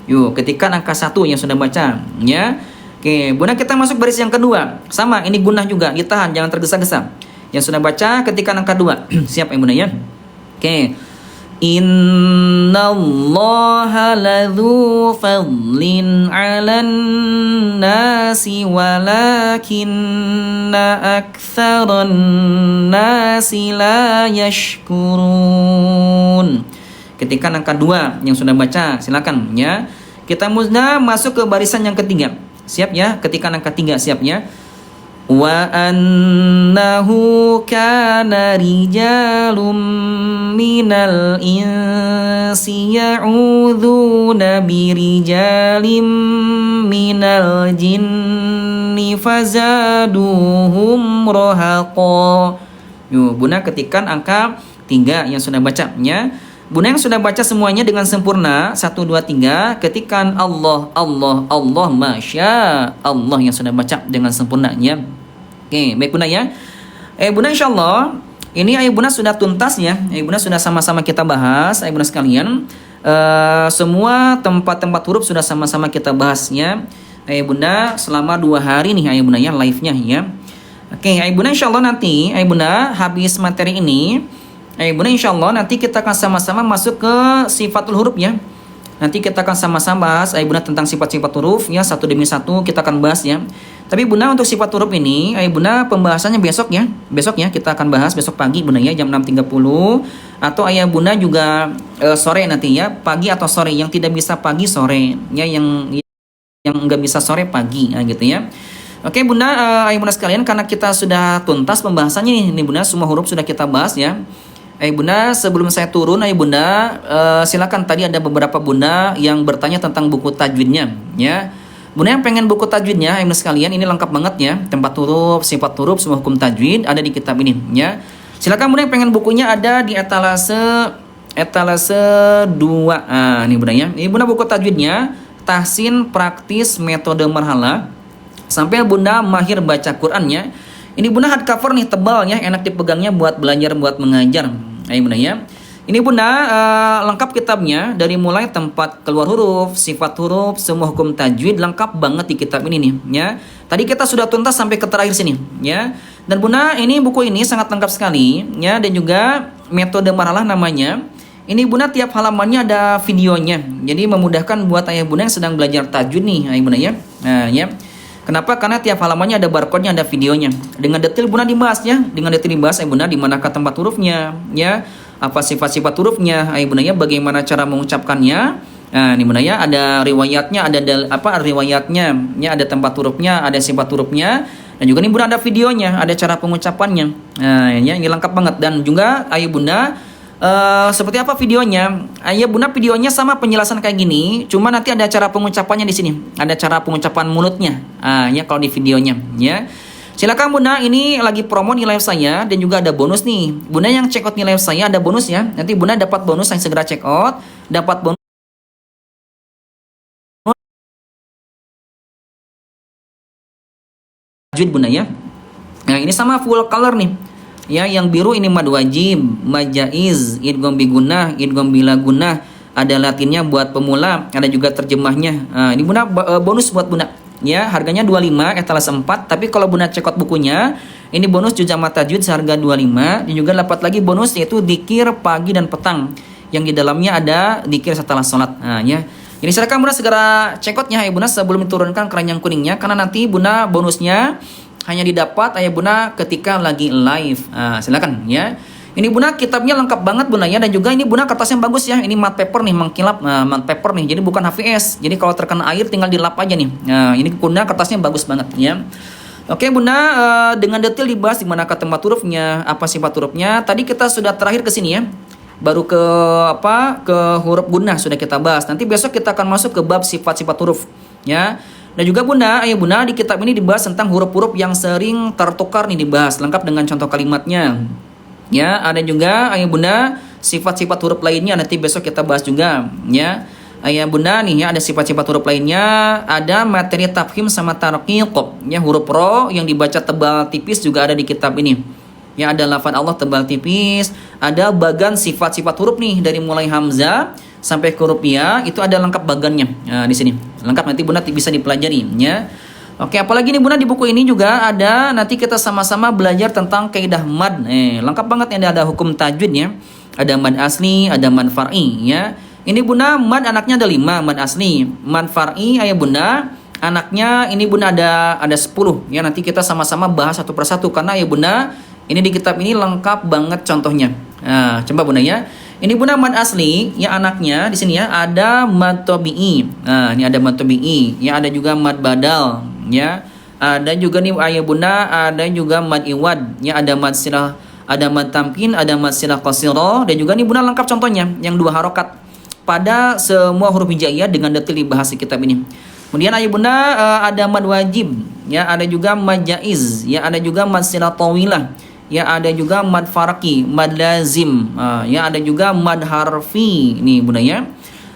Yuk, ketikkan angka 1 yang sudah baca ya. Oke, Bunda kita masuk baris yang kedua. Sama, ini gunnah juga, ditahan jangan tergesa-gesa. Yang sudah baca ketikkan angka 2. Siap ya Bunda ya. Oke. Innallaha ladzu fadlin 'alan nasi walakinna aktsaran nasi la yashkurun. Ketika angka 2 yang sudah baca, silakan ya. Kita masuk ke barisan yang ketiga. Siap ya, ketika angka 3 siap ya. Wa annahu kana rijalum minal insi ya'udzuna birijalim minal jinni fazaduhum rahaqa. Yuk, Bunda ketikkan angka 3 yang sudah bacanya. Bunda yang sudah baca semuanya dengan sempurna 1, 2, 3 ketikkan Allah, Allah, Allah, masya Allah yang sudah baca dengan sempurnanya. Oke, baik Bunda ya. Bunda insya Allah ini ayah bunda sudah tuntas ya, ayah bunda sudah sama-sama kita bahas, ayah bunda sekalian. Semua tempat-tempat huruf sudah sama-sama kita bahasnya, ayah bunda, selama 2 hari nih ayah bunda ya live-nya ya. Oke, ayah bunda insyaallah nanti ayah bunda habis materi ini, ayah bunda insyaallah nanti kita akan sama-sama masuk ke sifatul huruf ya. Nanti kita akan sama-sama bahas ayah bunda tentang sifat-sifat huruf ya, satu demi satu kita akan bahas ya. Tapi bunda untuk sifat huruf ini ayah bunda pembahasannya besok ya. Besok ya kita akan bahas besok pagi bunda ya jam 6.30, atau ayah bunda juga sore nanti ya, pagi atau sore, yang tidak bisa pagi sore ya, yang nggak bisa sore pagi nah, gitu ya. Oke bunda, ayah bunda sekalian, karena kita sudah tuntas pembahasannya nih bunda, semua huruf sudah kita bahas ya. Ayah bunda, sebelum saya turun ayah bunda, silakan, tadi ada beberapa bunda yang bertanya tentang buku tajwidnya ya. Bunda yang pengen buku tajwidnya ayah bunda sekalian, ini lengkap banget ya, tempat huruf, sifat huruf, semua hukum tajwid ada di kitab ini ya. Silakan bunda yang pengen bukunya, ada di etalase 2. Ini bunda ya, ini bunda buku tajwidnya, tahsin praktis metode marhala sampai bunda mahir baca Qurannya. Ini bunda hardcover nih, tebal ya, enak dipegangnya buat belajar, buat mengajar. Ayo bunda ya. Ini bunda lengkap kitabnya, dari mulai tempat keluar huruf, sifat huruf, semua hukum tajwid lengkap banget di kitab ini nih ya. Tadi kita sudah tuntas sampai ke terakhir sini ya. Dan bunda, ini buku ini sangat lengkap sekali ya, dan juga metode marhalah namanya. Ini bunda tiap halamannya ada videonya, jadi memudahkan buat ayah bunda yang sedang belajar tajwid nih ayah bunda ya. Nah ya. Kenapa? Karena tiap halamannya ada barcode-nya, ada videonya. Dengan detail bunda dibahas ya, dengan detail dibahas ayah bunda, di manakah tempat hurufnya ya, apa sifat-sifat hurufnya ayah bunda ya, bagaimana cara mengucapkannya. Nah, ini bunda ya, ada riwayatnya, ada riwayatnya ya, ada tempat hurufnya, ada sifat hurufnya, dan juga nih bunda ada videonya, ada cara pengucapannya. Nah, ya, ini lengkap banget. Dan juga ayah bunda, seperti apa videonya? Ayah bunda videonya sama penjelasan kayak gini, cuma nanti ada cara pengucapannya di sini, ada cara pengucapan mulutnya. Ya kalau di videonya ya. Silakan bunda, ini lagi promo di live saya, dan juga ada bonus nih. Bunda yang check out di live saya ada bonus ya. Nanti bunda dapat bonus, yang segera check out dapat bonus tajwid bunda ya. Nah ini sama full color nih ya, yang biru ini mad wajib, mad jaiz, idgham bi gunnah, idgham bila gunnah, ada latinnya buat pemula, ada juga terjemahnya. Nah, ini bunda bonus buat bunda ya, harganya 25 etalase 4, tapi kalau bunda cekot bukunya ini bonus juz amma tajwid seharga 25, dan juga dapat lagi bonus yaitu dikir pagi dan petang, yang di dalamnya ada dikir setelah sholat. Nah ya, jadi silakan bunda segera cekotnya ya bunda sebelum diturunkan keranjang kuningnya, karena nanti bunda bonusnya hanya didapat ayah bunda ketika lagi live. Silakan ya. Ini bunda kitabnya lengkap banget bunda ya, dan juga ini bunda kertasnya bagus ya. Ini matte paper nih, mengkilap matte paper nih. Jadi bukan HVS. Jadi kalau terkena air tinggal dilap aja nih. Nah, ini bunda kertasnya bagus banget ya. Oke bunda, dengan detail dibahas di manakah tempat hurufnya, apa sifat hurufnya. Tadi kita sudah terakhir ke sini ya. Baru ke ke huruf gunnah sudah kita bahas. Nanti besok kita akan masuk ke bab sifat-sifat huruf ya. Dan juga bunda, ayah bunda di kitab ini dibahas tentang huruf-huruf yang sering tertukar nih, dibahas lengkap dengan contoh kalimatnya. Ya, ada juga ayah bunda sifat-sifat huruf lainnya, nanti besok kita bahas juga ya. Ayah bunda nih ya, ada sifat-sifat huruf lainnya, ada materi tafkhim sama tarqiq ya, huruf ro yang dibaca tebal tipis juga ada di kitab ini. Ya, ada lafaz Allah tebal tipis, ada bagan sifat-sifat huruf nih dari mulai hamzah sampai ke huruf ya, itu ada lengkap bagannya. Nah, di sini lengkap, nanti bunda bisa dipelajari ya. Oke, apalagi nih bunda di buku ini juga ada, nanti kita sama-sama belajar tentang kaidah mad. Lengkap banget ya, ada hukum tajwid ya. Ada mad asli, ada mad far'i ya. Ini bunda mad anaknya ada 5 mad asli, mad far'i ayah bunda anaknya ini bunda ada 10 ya. Nanti kita sama-sama bahas satu persatu, karena ayah bunda ini di kitab ini lengkap banget contohnya. Nah, coba bunda ya. Ini bunda mad asli ya, anaknya di sini ya ada mad tabi'i. Nah, ini ada mad tabi'i ya, ada juga mad badal ya. Ada juga nih ayah bunda, ada juga mad iwad ya, ada mad silah, ada mad tamkin, ada mad silah qasira, dan juga nih bunda lengkap contohnya yang 2 harokat pada semua huruf hijaiyah dengan detail dibahas di kitab ini. Kemudian ayah bunda ada mad wajib ya, ada juga mad jaiz ya, ada juga mad silah tawilah ya, ada juga mad farqi, mad lazim ya, ada juga mad harfi nih bunda ya,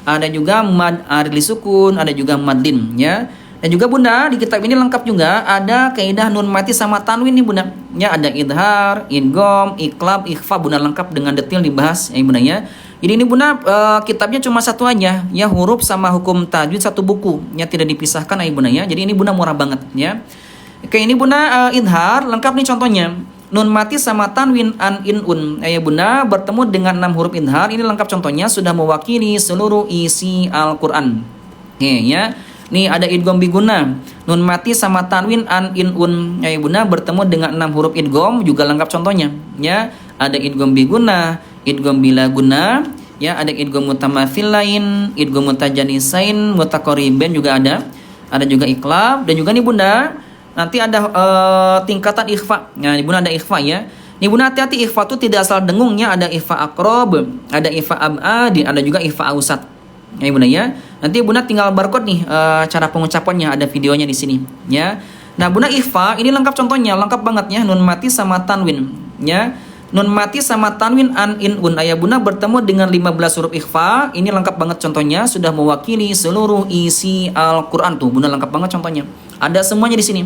ada juga mad arili sukun, ada juga mad lin ya. Dan juga bunda di kitab ini lengkap juga ada kaidah nun mati sama tanwin nih bunda ya ada idhar, idgham, iqlab, ikhfa, bunda lengkap dengan detail dibahas ya bunda ya. Jadi ini bunda kitabnya cuma satu aja ya, huruf sama hukum tajwid satu buku ya, tidak dipisahkan ya bunda ya. Jadi ini bunda murah banget ya. Oke, ini bunda idhar lengkap nih contohnya. Nun mati sama tanwin an in un ya bunda bertemu dengan 6 huruf idhar, ini lengkap contohnya sudah mewakili seluruh isi Al-Qur'an. Oke ya. Nih ada idgham biguna. Nun mati sama tanwin an in un ya bunda bertemu dengan 6 huruf idgham juga lengkap contohnya ya. Ada idgham biguna, idgham bila guna, ya ada idgham mutamathil lain, idgham mutajanisain, mutaqaribain juga ada. Ada juga iqlab dan juga nih bunda nanti ada tingkatan ikhfa. Nah, nih bunda ada ikhfa ya. Nih bunda hati-hati, ikhfa itu tidak asal dengungnya, ada ikhfa aqrab, ada ikhfa ab'ad, ada juga ikhfa ausat. Ya bunda ya. Nanti bunda tinggal barcode nih cara pengucapannya, ada videonya di sini ya. Nah bunda ikhfa ini lengkap contohnya, lengkap banget ya. Nun mati sama tanwin ya. Nun mati sama tanwin an in un ayah bunda bertemu dengan 15 huruf ikhfa, ini lengkap banget contohnya, sudah mewakili seluruh isi Al-Qur'an tuh bunda, lengkap banget contohnya. Ada semuanya di sini.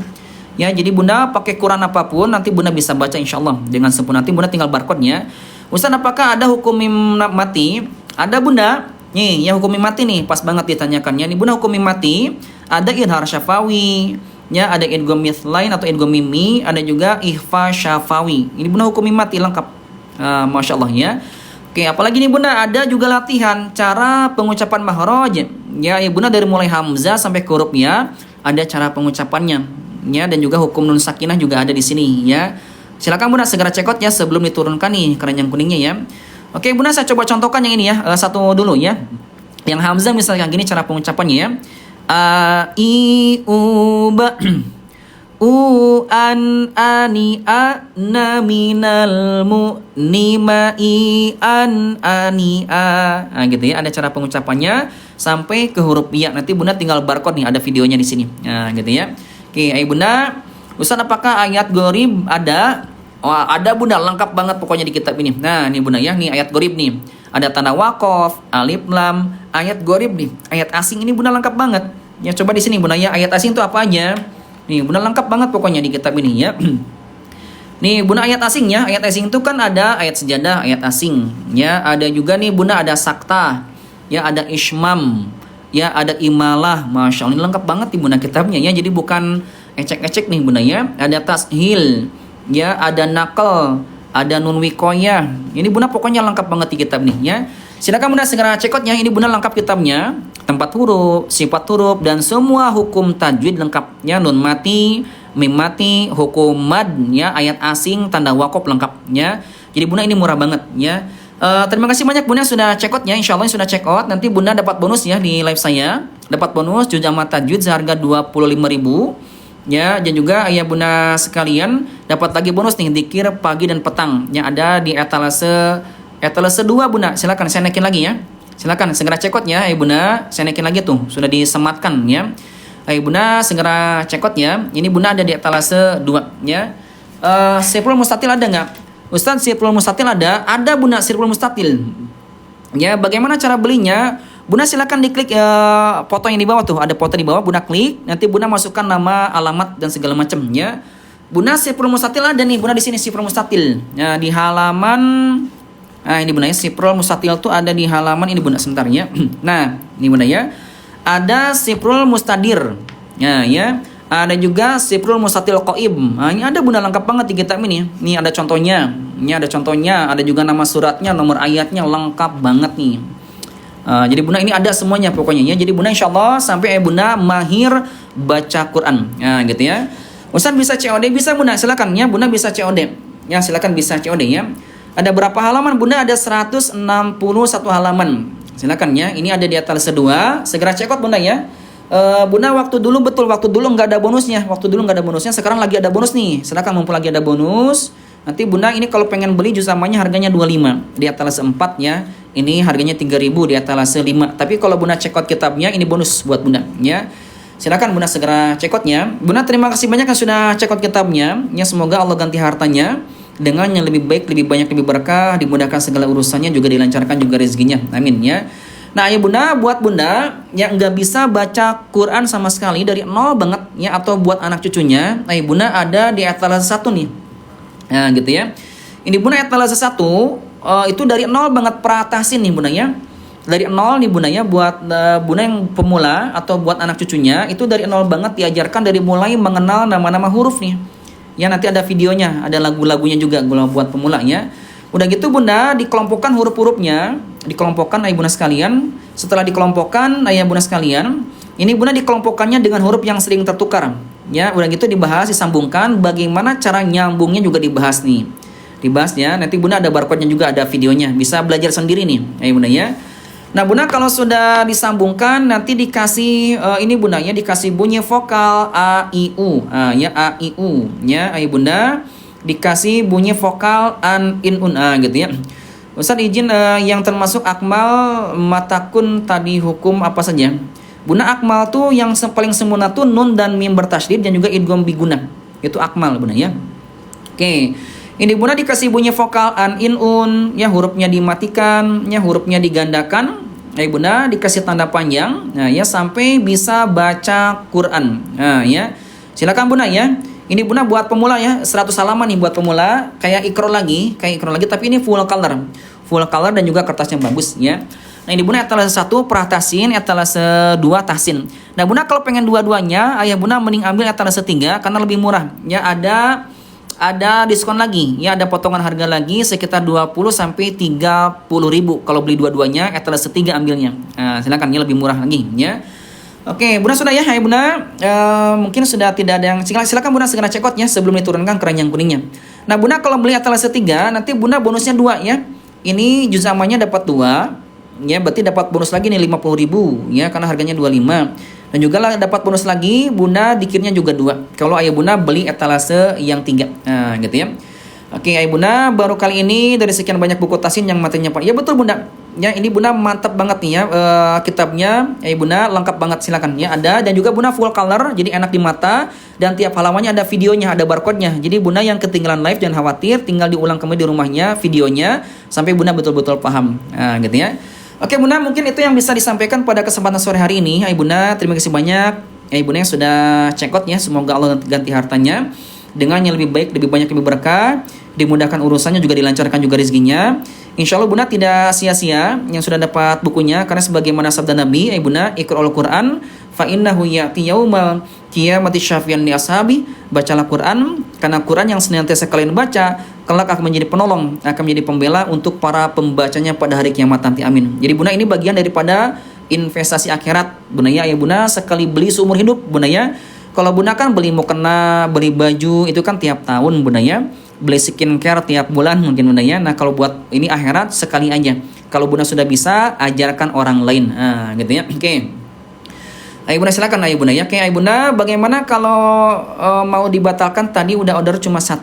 Ya, jadi bunda pakai Quran apapun nanti bunda bisa baca insyaallah dengan sempurna. Nanti bunda tinggal barcode-nya. Ustaz, apakah ada hukum mim mati? Ada bunda. Nih, ya hukum mim mati nih, pas banget ditanyakannya. Nih bunda, hukum mim mati ada idhar syafawi, ya ada idgham mithlain atau idgham mimi, ada juga ikhfa syafawi. Ini bunda hukum mim mati lengkap. Masya Allah ya. Oke, apalagi nih bunda ada juga latihan cara pengucapan mahraj. Ya, bunda dari mulai hamzah sampai ke huruf ya, ada cara pengucapannya. Ya, dan juga hukum nun sakinah juga ada di sini ya. Silakan bunda segera cekot ya sebelum diturunkan nih keranjang kuningnya ya. Oke bunda, saya coba contohkan yang ini ya, satu dulu ya. Yang hamzah misalnya gini cara pengucapannya ya. A i u ba u an ani a na minal mu ni ma i an ani a. Nah gitu ya, ada cara pengucapannya sampai ke huruf ya. Nanti bunda tinggal barcode nih, ada videonya di sini. Nah gitu ya. Oke, ayo bunda. Ustaz, apakah ayat gharib ada? Oh, ada bunda, lengkap banget pokoknya di kitab ini. Nah, ini bunda ya, nih ayat gharib nih. Ada tanda waqaf, alif lam, ayat gharib nih. Ayat asing ini bunda lengkap banget. Ya coba di sini bunda ya, ayat asing itu apa aja? Nih bunda lengkap banget pokoknya di kitab ini ya. Nih bunda ayat asingnya, ayat asing itu kan ada ayat sejadah, ayat asing. Ya, ada juga nih bunda ada sakta. Ya, ada ismam. Ya, ada imalah. Masya Allah, ini lengkap banget di bunda kitabnya ya. Jadi bukan ecek-ecek nih bunda ya. Ada tashil. Ya, ada nakal, ada nun wikoyah. Ini bunda pokoknya lengkap banget di kitab nih ya. Silakan bunda segera cekotnya. Ini bunda lengkap kitabnya, tempat huruf, sifat huruf, dan semua hukum tajwid lengkapnya. Nun mati, mim mati, hukum mad ya, ayat asing, tanda waqaf lengkapnya. Jadi bunda ini murah banget ya. Terima kasih banyak bunda sudah cekotnya. Insya Allah sudah cekot. Nanti bunda dapat bonus ya di live saya. Dapat bonus juz amat tajwid seharga 25.000. Ya, dan juga ayah bunda sekalian dapat lagi bonus nih dzikir pagi dan petang yang ada di etalase 2 bunda. Silakan saya naikin lagi ya. Silakan segera cekot ya ayah bunda. Saya naikin lagi tuh, sudah disematkan ya. Ayah bunda segera cekot ya. Ini bunda ada di etalase 2 ya. Sirpul mustatil ada nggak? Ustaz, sirpul mustatil ada. Ada bunda sirpul mustatil. Ya, bagaimana cara belinya? Bunda silakan diklik foto yang di bawah tuh, ada foto di bawah, bunda klik, nanti bunda masukkan nama, alamat dan segala macam ya. Bunda sifrul mustatil ada nih, bunda di sini sifrul mustatil. Ya, di halaman ini bunda ya, sifrul mustatil tuh ada di halaman ini bunda sebentar ya. Nah, ini bunda ya. Ada sifrul mustadir. Ya, ya. Ada juga sifrul mustatil qaim. Nah, ini ada bunda lengkap banget di kitab ini. Ini ada contohnya. Ini ada contohnya, ada juga nama suratnya, nomor ayatnya lengkap banget nih. Jadi bunda ini ada semuanya pokoknya ya. Jadi bunda insya Allah sampai bunda mahir baca Quran. Nah gitu ya. Ustaz bisa COD? Bisa bunda, silakan ya. Bunda bisa COD. Ya silakan bisa COD ya. Ada berapa halaman bunda? Ada 161 halaman. Silakan ya. Ini ada di atas 2. Segera cekot bunda ya. Bunda waktu dulu betul, waktu dulu nggak ada bonusnya. Waktu dulu nggak ada bonusnya. Sekarang lagi ada bonus nih. Silakan mumpung lagi ada bonus. Nanti bunda ini kalau pengen beli juz amanya harganya 25 di atas 4 ya. Ini harganya 3.000 di atas 5. Tapi kalau bunda cekot kitabnya ini bonus buat bunda ya. Silakan bunda segera cekotnya. Bunda terima kasih banyak yang sudah cekot kitabnya. Ya semoga Allah ganti hartanya dengan yang lebih baik, lebih banyak, lebih berkah, dimudahkan segala urusannya, juga dilancarkan juga rezekinya. Amin ya. Nah ya bunda, buat bunda yang nggak bisa baca Quran sama sekali dari nol banget ya, atau buat anak cucunya, nah ya bunda ada di atas 1 nih. Nah, gitu ya. Ini Bunda etalase 1 itu dari nol banget peratasin nih Bunda ya. Dari nol nih Bunda ya, buat Bunda yang pemula atau buat anak cucunya itu dari nol banget diajarkan dari mulai mengenal nama-nama huruf nih. Ya nanti ada videonya, ada lagu-lagunya juga kalau buat pemula ya. Udah gitu Bunda dikelompokkan huruf-hurufnya, dikelompokkan ayah Bunda sekalian. Setelah dikelompokkan ayah Bunda sekalian, ini Bunda dikelompokkannya dengan huruf yang sering tertukar. Ya, udah gitu dibahas, disambungkan, bagaimana cara nyambungnya juga dibahas nih. Dibahas ya, nanti Bunda ada barcode-nya juga, ada videonya. Bisa belajar sendiri nih, ayah Bunda ya. Nah Bunda kalau sudah disambungkan nanti dikasih ini Bunda ya, dikasih bunyi vokal a i u. Ya a i u ya ayah Bunda, dikasih bunyi vokal an in un gitu ya. Ustaz izin yang termasuk akmal matakun tadi hukum apa saja? Bunda akmal tuh yang paling sempurna tuh nun dan mim bertasydid dan juga idgham biguna. Itu akmal Bunda ya. Oke. Ini Bunda dikasih bunyi vokal an in un, ya hurufnya dimatikan, ya hurufnya digandakan. Ya Bunda dikasih tanda panjang, nah ya sampai bisa baca Quran. Nah ya. Silakan Bunda ya. Ini Bunda buat pemula ya, 100 halaman nih buat pemula, kayak ikro lagi, tapi ini full color. Full color dan juga kertasnya bagus ya. Nah ini Bunda etalase 1 pratasin, etalase 2 tahsin. Nah Bunda kalau pengen dua-duanya, ayah Bunda mending ambil etalase 3 karena lebih murah. Ya ada diskon lagi, ya ada potongan harga lagi sekitar 20 sampai 30 ribu kalau beli dua-duanya etalase 3 ambilnya. Nah, silakan ya lebih murah lagi ya. Oke, Bunda sudah ya, hai Bunda. Mungkin sudah tidak ada yang silakan Bunda segera check out ya sebelum diturunkan keranjang kuningnya. Nah, Bunda kalau beli etalase 3 nanti Bunda bonusnya 2 ya. Ini juz amanya dapat 2 ya, berarti dapat bonus lagi nih 50 ribu ya karena harganya 25. Dan juga dapat bonus lagi, Bunda dikirnya juga 2 kalau ayah Bunda beli etalase yang 3. Nah, gitu ya. Oke, ayah Bunda baru kali ini dari sekian banyak buku tahsin yang materinya Pak. Ya betul Bunda. Ya, ini Bunda mantap banget nih ya. Kitabnya ayah Bunda lengkap banget, silakan ya. Ada dan juga Bunda full color jadi enak di mata dan tiap halamannya ada videonya, ada barcode-nya. Jadi Bunda yang ketinggalan live jangan khawatir, tinggal diulang kembali di rumahnya videonya sampai Bunda betul-betul paham. Nah, gitu ya. Oke Bunda, mungkin itu yang bisa disampaikan pada kesempatan sore hari ini. Hai Bunda, terima kasih banyak Bunda yang sudah check out ya. Semoga Allah ganti hartanya dengan yang lebih baik, lebih banyak, lebih berkah, dimudahkan urusannya, juga dilancarkan juga rezekinya. Insya Allah Bunda tidak sia-sia yang sudah dapat bukunya, karena sebagaimana sabda Nabi, Bunda, Iqra'ul Quran fa innahu ya'ti yaumal qiyamati syafi'an li ashabi. Bacalah Quran, karena Quran yang senantiasa kalian baca kelak akan menjadi penolong, akan menjadi pembela untuk para pembacanya pada hari kiamat nanti. Amin. Jadi Bunda ini bagian daripada investasi akhirat Bunda ya. Bunda sekali beli seumur hidup Bunda ya. Kalau Bunda kan beli mukena, beli baju itu kan tiap tahun Bunda ya. Beli skincare tiap bulan mungkin Bunda ya. Nah kalau buat ini akhirat sekali aja. Kalau Bunda sudah bisa, ajarkan orang lain. Nah gitu ya. Oke. Ayo Bunda silakan Ayo Bunda ya. Oke Ayo Bunda, bagaimana kalau mau dibatalkan tadi udah order cuma 1,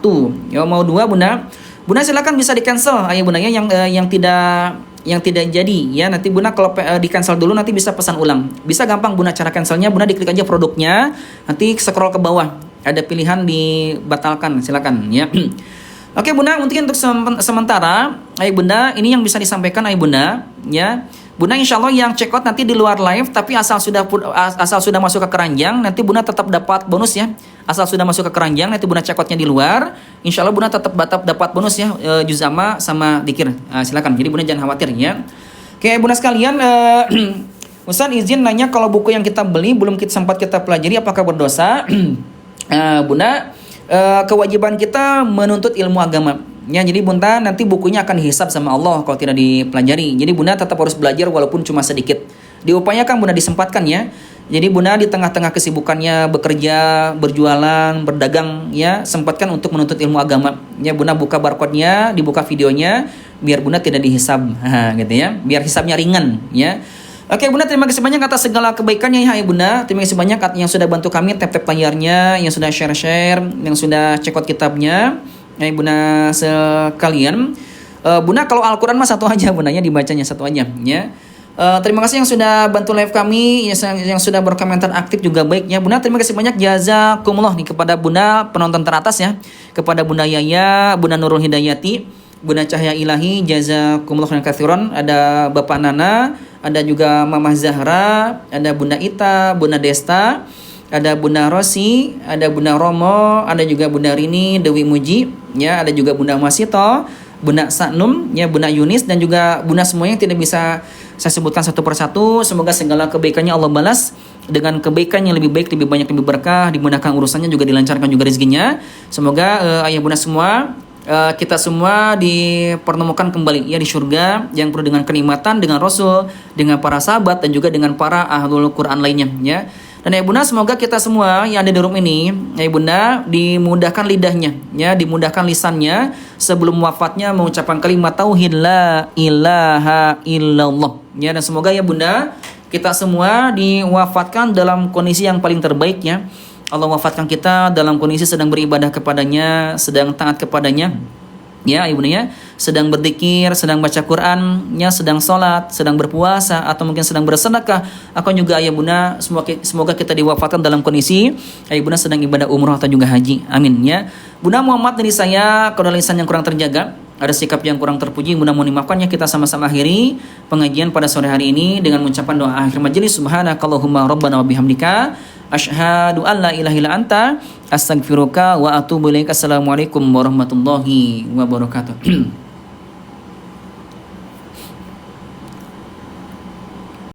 ya mau 2 Bunda. Bunda silakan bisa di cancel Ayo Bunda ya, yang tidak jadi ya. Nanti Bunda kalau di cancel dulu nanti bisa pesan ulang. Bisa gampang Bunda cara cancelnya, Bunda diklik aja produknya, nanti scroll ke bawah. Ada pilihan dibatalkan, silakan ya. Oke Bunda, mungkin untuk sementara Ayo Bunda ini yang bisa disampaikan Ayo Bunda ya. Bunda insya Allah yang check out nanti di luar live, tapi asal sudah masuk ke keranjang nanti Bunda tetap dapat bonus ya. Asal sudah masuk ke keranjang nanti Bunda check outnya di luar, insya Allah Bunda tetap dapat bonus ya, juz amma sama dikir. Silakan, jadi Bunda jangan khawatir ya. Oke Bunda sekalian, Ustaz izin nanya, kalau buku yang kita beli belum sempat kita pelajari apakah berdosa? Bunda, kewajiban kita menuntut ilmu agama ya, jadi Bunda nanti bukunya akan dihisab sama Allah kalau tidak dipelajari. Jadi Bunda tetap harus belajar walaupun cuma sedikit. Diupayakan Bunda disempatkan ya. Jadi Bunda di tengah-tengah kesibukannya bekerja, berjualan, berdagang ya, sempatkan untuk menuntut ilmu agama. Ya Bunda buka barcode-nya, dibuka videonya biar Bunda tidak dihisab. Gitu ya. Biar hisabnya ringan ya. Oke Bunda, terima kasih banyak atas segala kebaikannya ya Bunda. Terima kasih banyak yang sudah bantu kami tap-tap layarnya, yang sudah share-share, yang sudah check out kitabnya. Ya Bunda sekalian, Bunda kalau Al-Quran mah satu aja Bundanya, dibacanya satu aja ya. Terima kasih yang sudah bantu live kami, yang sudah berkomentar aktif juga baik ya Bunda. Terima kasih banyak, jazakumullah nih kepada Bunda penonton teratas ya, kepada Bunda Yaya, Bunda Nurul Hidayati, Bunda Cahaya Ilahi, jazakumullah khairan katsiran. Ada Bapak Nana, ada juga Mama Zahra, ada Bunda Ita, Bunda Desta, ada Bunda Rosi, ada Bunda Romo, ada juga Bunda Rini, Dewi Muji, ya, ada juga Bunda Masito, Bunda Saknum, ya, Bunda Yunis, dan juga Bunda semuanya yang tidak bisa saya sebutkan satu persatu. Semoga segala kebaikannya Allah balas dengan kebaikan yang lebih baik, lebih banyak, lebih berkah, dimudahkan urusannya, juga dilancarkan juga rezekinya. Semoga ayah bunda semua, kita semua dipertemukan kembali ya di surga yang penuh dengan kenikmatan, dengan Rasul, dengan para sahabat, dan juga dengan para ahlul Quran lainnya ya. Dan ya bunda, semoga kita semua yang ada di room ini, ya bunda, dimudahkan lidahnya, ya, dimudahkan lisannya sebelum wafatnya mengucapkan kalimat tauhid la ilaha illallah. Ya, dan semoga ya bunda, kita semua diwafatkan dalam kondisi yang paling terbaik ya. Allah wafatkan kita dalam kondisi sedang beribadah kepadanya, sedang taat kepadanya. Ya, ibu ya, sedang berzikir, sedang baca Quran, ya, sedang sholat, sedang berpuasa, atau mungkin sedang bersedekah. Aku juga ayah bunda, semoga kita diwafatkan dalam kondisi ayah bunda sedang ibadah umroh atau juga haji. Amin ya. Bunda Muhammad dari saya, kalau lisan yang kurang terjaga, ada sikap yang kurang terpuji, bunda mohon dimaafkannya. Kita sama-sama akhiri pengajian pada sore hari ini dengan mengucapkan doa akhir majelis. Subhanakallahumma rabbana wa bihamdika asyhadu an la ilaha illa anta astaghfiruka wa atubu ilaik. Assalamualaikum warahmatullahi wabarakatuh.